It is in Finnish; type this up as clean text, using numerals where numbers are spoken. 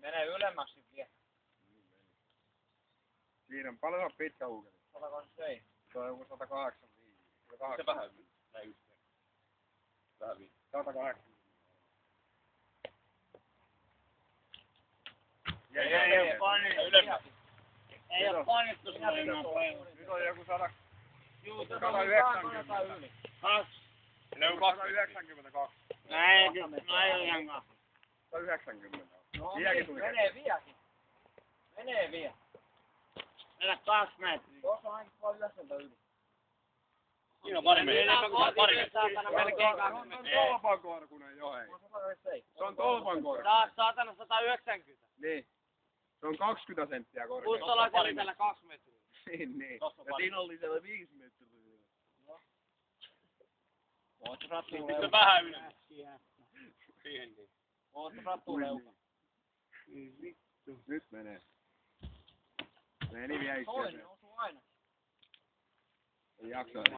Menee ylemmäksi vielä. Siinä on paljon pitkä uukeli. 127. Se on joku 185. Se vähän näin yhteen. Vähän 180. Ei oo painettu. Ei oo painettu paljon. Nyt on joku 100. Juu, 190. yli. 2. Ne on 192. Näin ihan 190. No niin, menee vielä. Mennä 2 metriä. Tuossa on ainakin vaan 90 yli. Siinä on pari metriä. Melkein 2 Se on tolpankorkunen jo hei. Se on tolpankorkunen. Taas saatana 190. Niin. Se on 20 senttiä korkea. Puustolaisella lisällä 2 metriä. Niin. Ja siinä on lisällä 5 metriä. Voit rattua Se vähän ylemmäs. Siihenkin. Voit rattua leuka. Nyt menee. Meni vielä yksi. Toinen osuu aina. Ei jaksa.